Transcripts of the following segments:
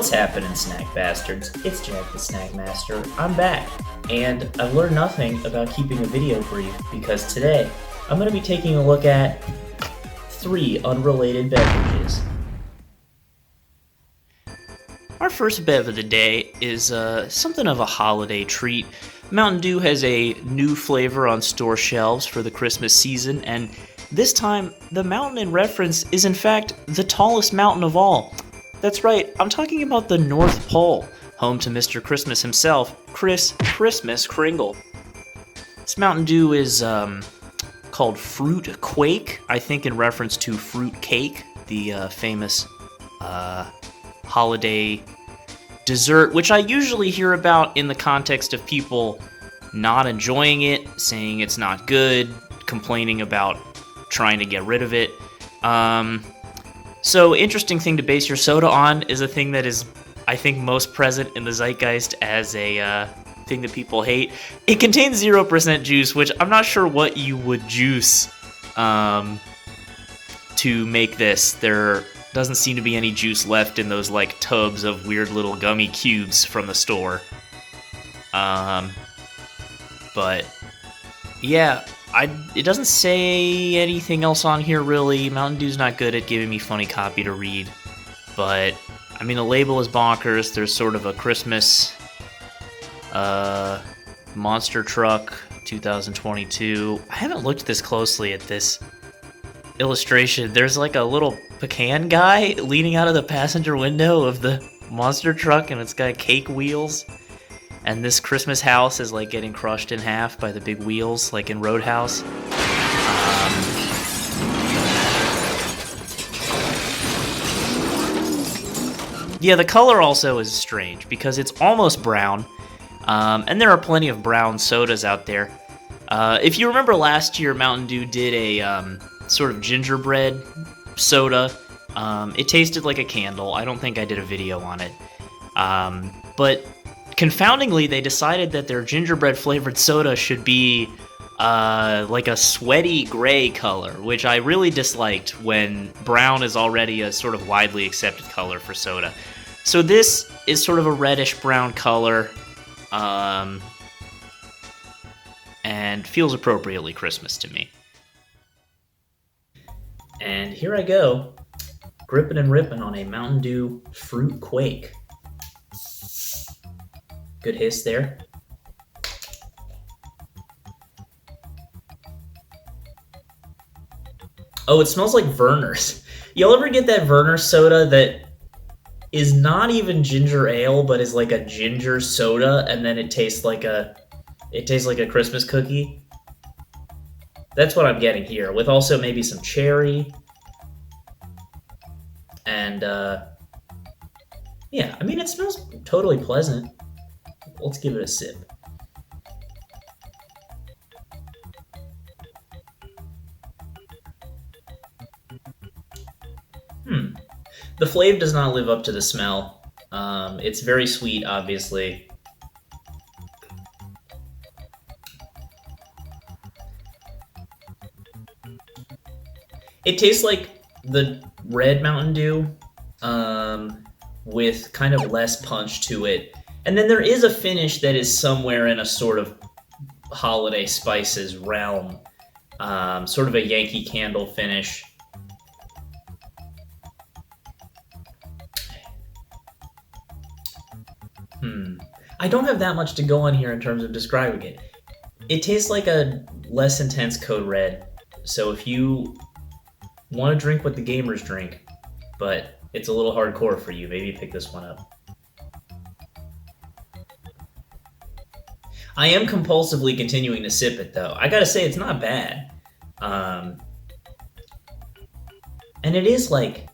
What's happening, snack bastards? It's Jack the Snack Master. I'm back, and I've learned nothing about keeping a video brief because today I'm going to be taking a look at 3 unrelated beverages. Our first bev of the day is something of a holiday treat. Mountain Dew has a new flavor on store shelves for the Christmas season, and this time the mountain in reference is in fact the tallest mountain of all. That's right, I'm talking about the North Pole, home to Mr. Christmas himself, Chris Christmas Kringle. This Mountain Dew is called Fruit Quake, I think in reference to fruit cake, the famous holiday dessert, which I usually hear about in the context of people not enjoying it, saying it's not good, complaining about trying to get rid of it. So interesting thing to base your soda on is a thing that is, I think, most present in the zeitgeist as a thing that people hate. It contains 0% juice, which I'm not sure what you would juice to make this. There doesn't seem to be any juice left in those like tubs of weird little gummy cubes from the store. But yeah, it doesn't say anything else on here really. Mountain Dew's not good at giving me funny copy to read, but I mean the label is bonkers. There's sort of a Christmas monster truck 2022. I haven't looked this closely at this illustration. There's like a little pecan guy leaning out of the passenger window of the monster truck, and it's got cake wheels. And this Christmas house is like getting crushed in half by the big wheels, like in Roadhouse. Yeah, the color also is strange because it's almost brown, and there are plenty of brown sodas out there. If you remember last year, Mountain Dew did a sort of gingerbread soda. It tasted like a candle. I don't think I did a video on it. But confoundingly, they decided that their gingerbread flavored soda should be like a sweaty gray color, which I really disliked when brown is already a sort of widely accepted color for soda. So this is sort of a reddish brown color, and feels appropriately Christmas to me. And here I go, gripping and ripping on a Mountain Dew Fruit Quake. Good hiss there. Oh, it smells like Verner's. Y'all ever get that Verner soda that is not even ginger ale, but is like a ginger soda, and then it tastes like a Christmas cookie? That's what I'm getting here, with also maybe some cherry. And yeah, I mean it smells totally pleasant. Let's give it a sip. The flavor does not live up to the smell. It's very sweet, obviously. It tastes like the red Mountain Dew, with kind of less punch to it. And then there is a finish that is somewhere in a sort of holiday spices realm, sort of a Yankee Candle finish. I don't have that much to go on here in terms of describing it. It tastes like a less intense Code Red, so if you want to drink what the gamers drink, but it's a little hardcore for you, maybe pick this one up. I am compulsively continuing to sip it, though. I gotta say, it's not bad. And it is like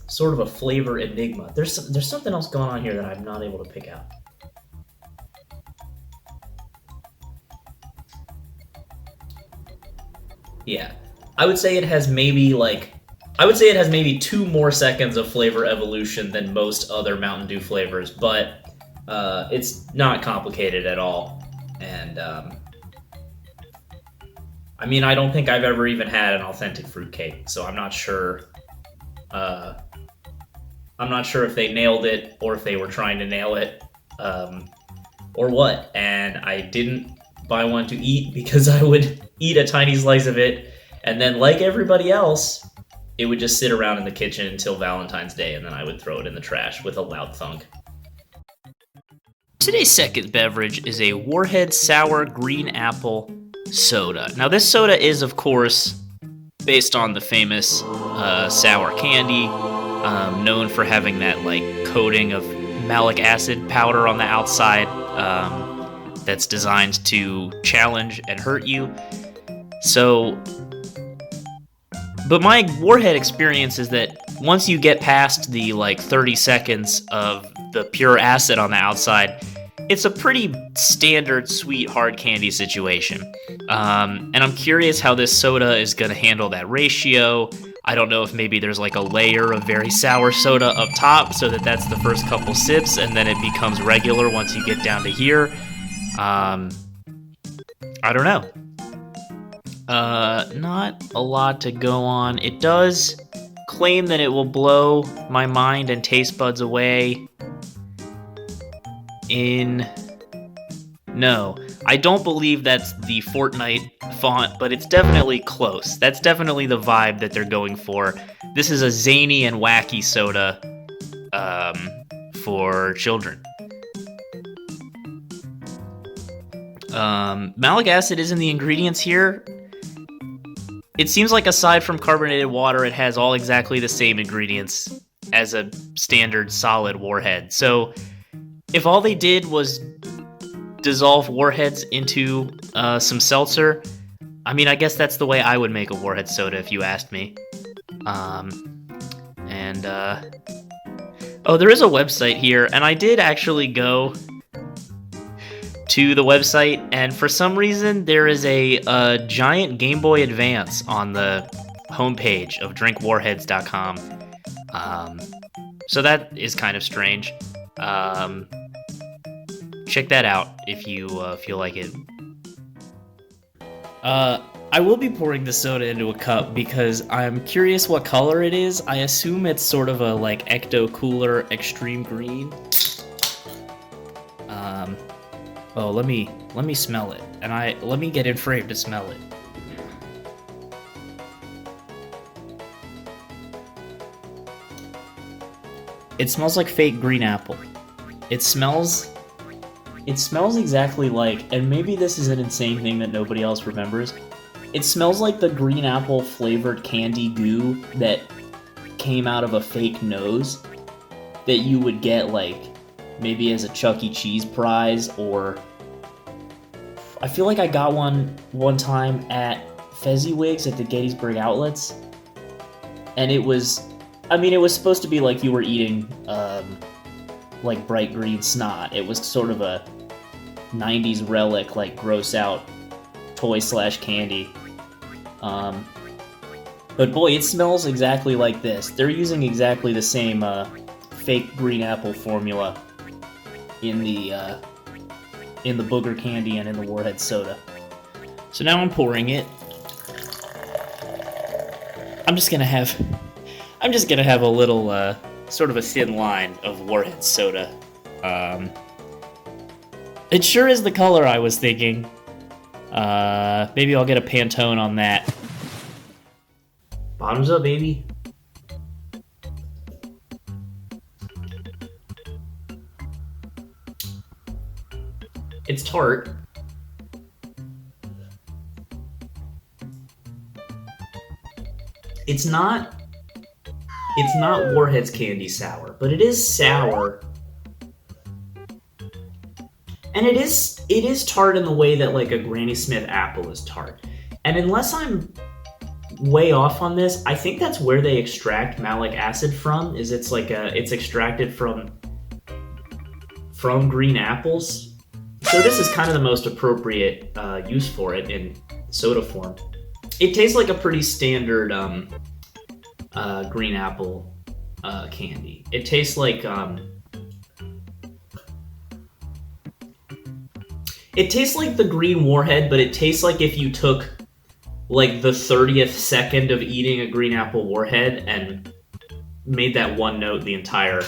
sort of a flavor enigma. There's something else going on here that I'm not able to pick out. Yeah, I would say it has maybe 2 more seconds of flavor evolution than most other Mountain Dew flavors, but it's not complicated at all. And I mean, I don't think I've ever even had an authentic fruitcake, so I'm not sure I'm not sure if they nailed it or if they were trying to nail it, or what. And I didn't buy one to eat because I would eat a tiny slice of it, and then, like everybody else, it would just sit around in the kitchen until Valentine's Day, and then I would throw it in the trash with a loud thunk. Today's second beverage is a Warhead Sour Green Apple Soda. Now, this soda is, of course, based on the famous sour candy, known for having that like coating of malic acid powder on the outside that's designed to challenge and hurt you. So, but my Warhead experience is that once you get past the like 30 seconds of the pure acid on the outside, it's a pretty standard sweet hard candy situation. And I'm curious how this soda is going to handle that ratio. I don't know if maybe there's like a layer of very sour soda up top so that that's the first couple sips and then it becomes regular once you get down to here. I don't know. Not a lot to go on. It does claim that it will blow my mind and taste buds away. No, I don't believe that's the Fortnite font, but it's definitely close. That's definitely the vibe that they're going for. This is a zany and wacky soda for children. Malic acid is in the ingredients here. It seems like aside from carbonated water, it has all exactly the same ingredients as a standard solid Warhead. So if all they did was dissolve Warheads into some seltzer, I mean, I guess that's the way I would make a Warhead soda if you asked me. Oh, there is a website here, and I did actually go to the website, and for some reason there is a giant Game Boy Advance on the homepage of drinkwarheads.com. So that is kind of strange. Check that out if you feel like it. I will be pouring the soda into a cup because I'm curious what color it is. I assume it's sort of a like Ecto Cooler Extreme Green. Oh, let me smell it, and let me get in frame to smell it. It smells like fake green apple. It smells exactly like, and maybe this is an insane thing that nobody else remembers, it smells like the green apple flavored candy goo that came out of a fake nose that you would get like maybe as a Chuck E. Cheese prize, or I feel like I got one time at Fezziwigs at the Gettysburg Outlets, and it was supposed to be like you were eating like bright green snot. It was sort of a 90s relic, like gross out toy / candy. But boy, it smells exactly like this. They're using exactly the same fake green apple formula in the booger candy and in the Warhead soda. So now I'm pouring it. I'm just gonna have a little sort of a thin line of Warhead soda. It sure is the color I was thinking. Maybe I'll get a Pantone on that. Bottoms up, baby. It's tart. It's not Warhead's candy sour, but it is sour. And it is tart in the way that like a Granny Smith apple is tart. And unless I'm way off on this, I think that's where they extract malic acid from, is it's extracted from green apples. So this is kind of the most appropriate use for it in soda form. It tastes like a pretty standard green apple candy. It tastes like the green Warhead, but it tastes like if you took like the 30th second of eating a green apple Warhead and made that one note the entire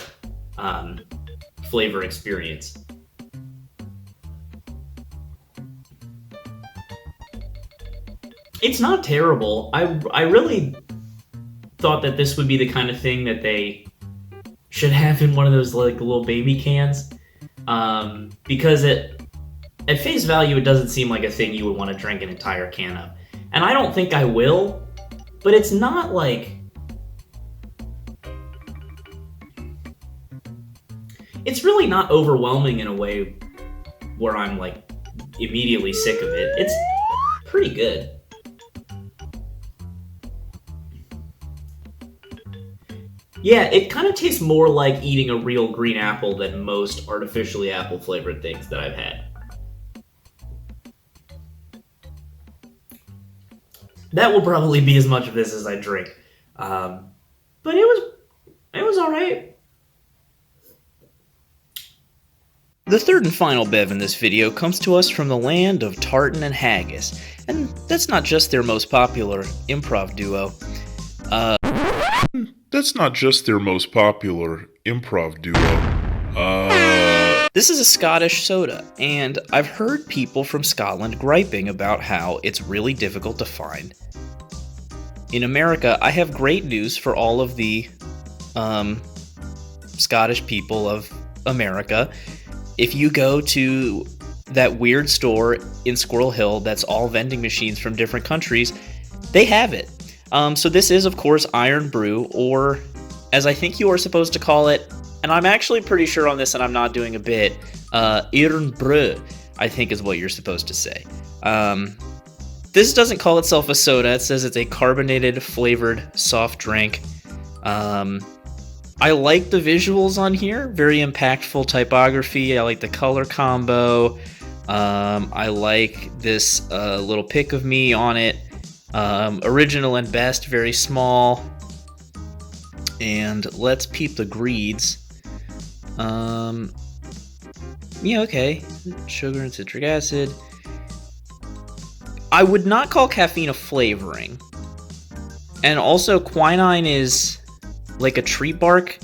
flavor experience. It's not terrible. I really thought that this would be the kind of thing that they should have in one of those like little baby cans, because at face value it doesn't seem like a thing you would want to drink an entire can of, and I don't think I will. But it's not like, it's really not overwhelming in a way where I'm like immediately sick of it. It's pretty good. Yeah, it kind of tastes more like eating a real green apple than most artificially apple flavored things that I've had. That will probably be as much of this as I drink, but it was all right. The third and final bev in this video comes to us from the land of tartan and haggis, and that's not just their most popular improv duo. This is a Scottish soda, and I've heard people from Scotland griping about how it's really difficult to find. In America, I have great news for all of the Scottish people of America. If you go to that weird store in Squirrel Hill that's all vending machines from different countries, they have it. So this is, of course, Iron Brew, or as I think you are supposed to call it, and I'm actually pretty sure on this and I'm not doing a bit, Iron Brew, I think is what you're supposed to say. This doesn't call itself a soda, it says it's a carbonated flavored soft drink. I like the visuals on here, very impactful typography, I like the color combo, I like this little pic of me on it. Original and best, very small. And let's peep the greeds. Yeah, okay. Sugar and citric acid. I would not call caffeine a flavoring. And also, quinine is like a tree bark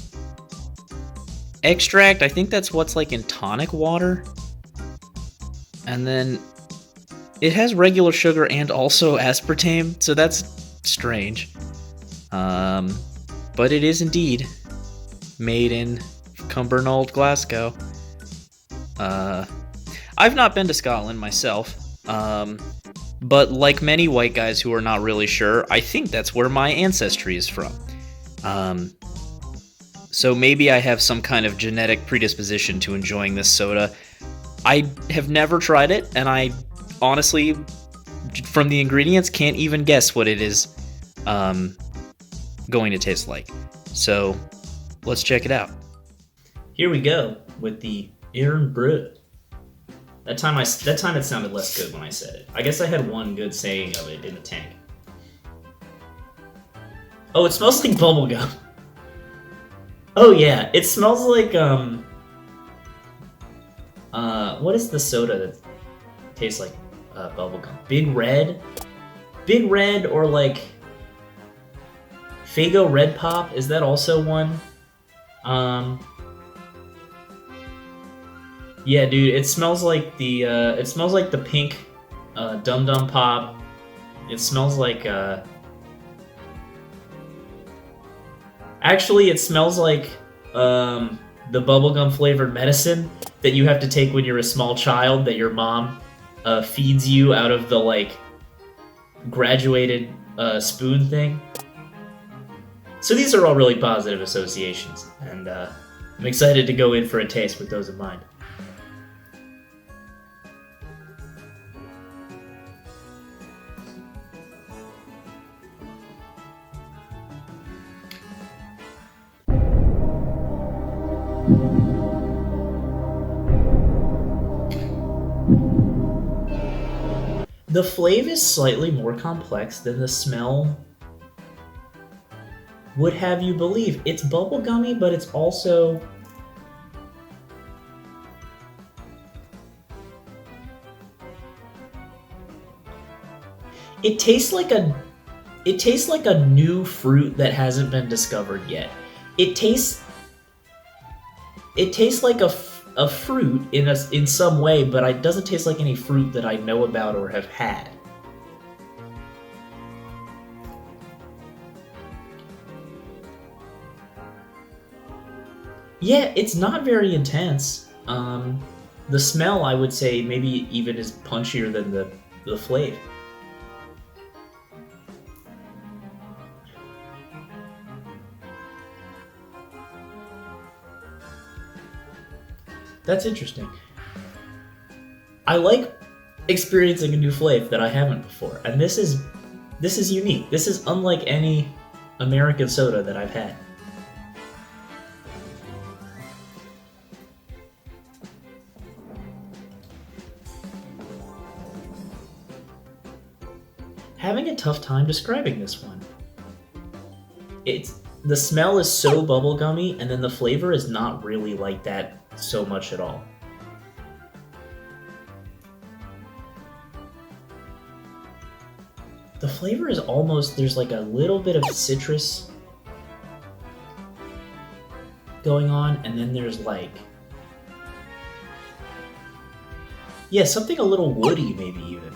extract. I think that's what's like in tonic water. And then it has regular sugar and also aspartame, so that's strange. But it is indeed made in Cumbernauld, Glasgow. I've not been to Scotland myself, but like many white guys who are not really sure, I think that's where my ancestry is from. So maybe I have some kind of genetic predisposition to enjoying this soda. I have never tried it, and I honestly, from the ingredients, can't even guess what it is going to taste like. So let's check it out. Here we go with the Iron Brew. That time it sounded less good when I said it. I guess I had one good saying of it in the tank. Oh, it smells like bubblegum. Oh yeah, it smells like what is the soda that tastes like bubblegum? Big Red, or like Faygo Red Pop. Is that also one? Yeah, dude, it smells like the pink Dum Dum Pop. It smells like actually it smells like the bubblegum flavored medicine that you have to take when you're a small child that your mom feeds you out of the like graduated spoon thing. So these are all really positive associations, and I'm excited to go in for a taste with those in mind. The flavor is slightly more complex than the smell would have you believe. It's bubblegummy, but it's also it tastes like a new fruit that hasn't been discovered yet. it tastes like a fruit in some way, but it doesn't taste like any fruit that I know about or have had. Yeah, it's not very intense. The smell, I would say, maybe even is punchier than the flavor. That's interesting. I like experiencing a new flavor that I haven't before, and this is unique. This is unlike any American soda that I've had. Having a tough time describing this one. The smell is so bubblegummy, and then the flavor is not really like that so much at all. The flavor is almost, there's like a little bit of citrus going on, and then there's like, yeah, something a little woody maybe even.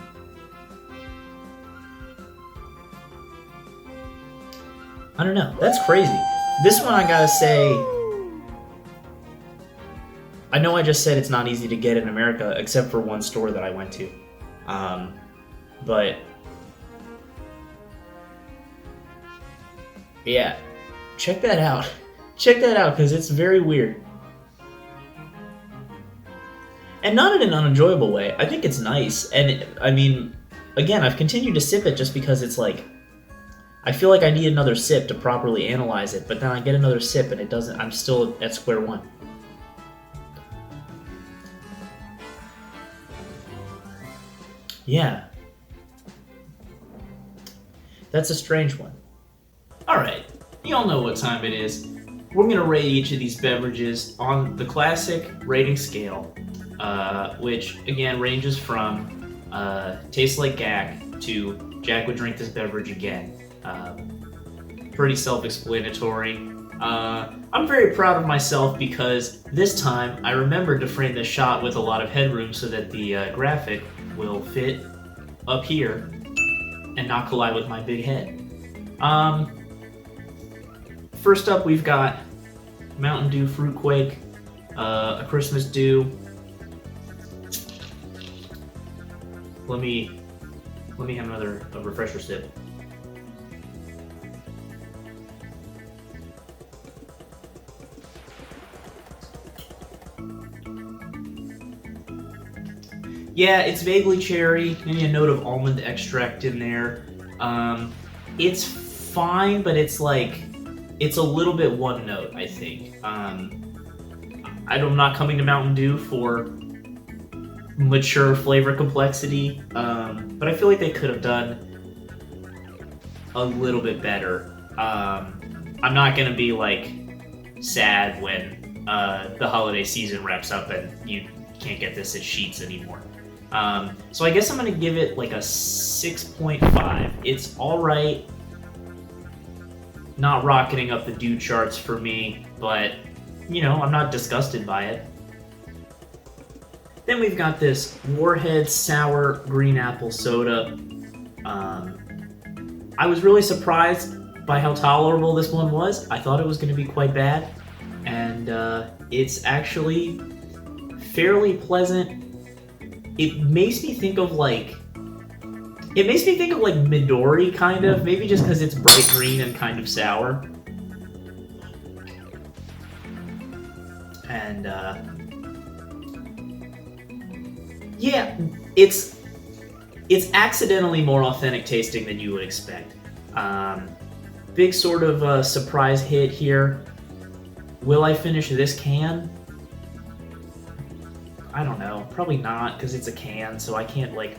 I don't know. That's crazy. This one I gotta say, I know I just said it's not easy to get in America, except for one store that I went to. But yeah, check that out. Check that out, because it's very weird. And not in an unenjoyable way. I think it's nice. And I mean, again, I've continued to sip it just because it's like, I feel like I need another sip to properly analyze it, but then I get another sip and it doesn't, I'm still at square one. Yeah. That's a strange one. Alright, you all know what time it is. We're going to rate each of these beverages on the classic rating scale, which, again, ranges from tastes like gack to Jack would drink this beverage again. Pretty self-explanatory. I'm very proud of myself because this time I remembered to frame this shot with a lot of headroom so that the graphic will fit up here and not collide with my big head. First up, we've got Mountain Dew Fruit Quake, a Christmas Dew. Let me have another refresher sip. Yeah, it's vaguely cherry, maybe a note of almond extract in there. It's fine, but it's like, it's a little bit one note, I think. I'm not coming to Mountain Dew for mature flavor complexity, but I feel like they could have done a little bit better. I'm not gonna be like sad when the holiday season wraps up and you can't get this at Sheetz anymore. So I guess I'm gonna give it like a 6.5. It's alright. Not rocketing up the Dew charts for me, but, you know, I'm not disgusted by it. Then we've got this Warhead Sour Green Apple Soda. I was really surprised by how tolerable this one was. I thought it was going to be quite bad, and it's actually fairly pleasant. It makes me think of like Midori, kind of, maybe just because it's bright green and kind of sour. And yeah, it's accidentally more authentic tasting than you would expect. Big sort of surprise hit here. Will I finish this can? I don't know. Probably not, because it's a can, so I can't put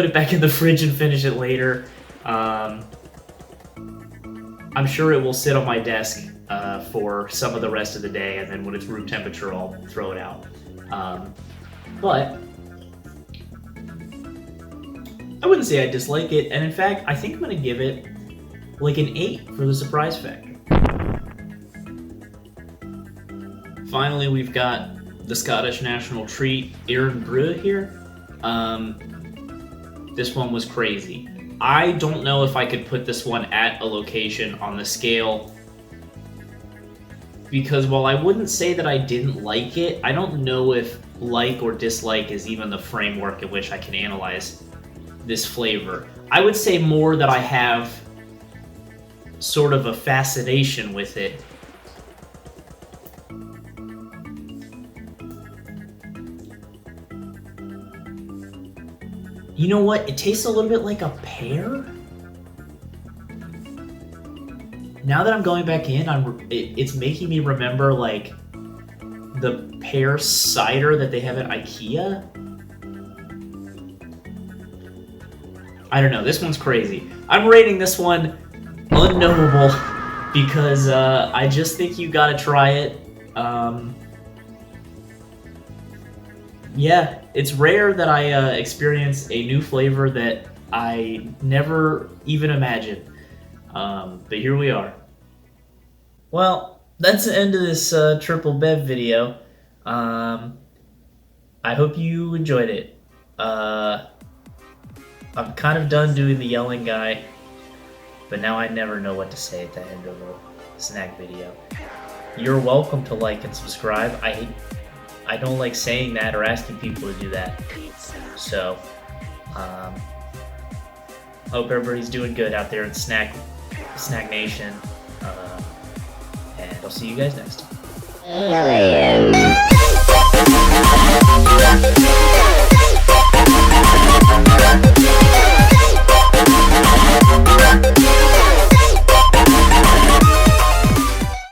it back in the fridge and finish it later. I'm sure it will sit on my desk for some of the rest of the day, and then when it's room temperature, I'll throw it out. But I wouldn't say I dislike it, and in fact, I think I'm going to give it like an 8 for the surprise factor. Finally, we've got the Scottish National Treat Aaron Brew here. This one was crazy. I don't know if I could put this one at a location on the scale, because while I wouldn't say that I didn't like it, I don't know if like or dislike is even the framework in which I can analyze this flavor. I would say more that I have sort of a fascination with it. You know what? It tastes a little bit like a pear. Now that I'm going back in, it's making me remember like the pear cider that they have at IKEA. I don't know. This one's crazy. I'm rating this one unknowable because I just think you gotta try it. Yeah, it's rare that I experience a new flavor that I never even imagined. But here we are. Well, that's the end of this triple bev video. I hope you enjoyed it. I'm kind of done doing the yelling guy, but now I never know what to say at the end of a snack video. You're welcome to like and subscribe. I don't like saying that or asking people to do that. So, hope everybody's doing good out there in Snack Nation. And I'll see you guys next time.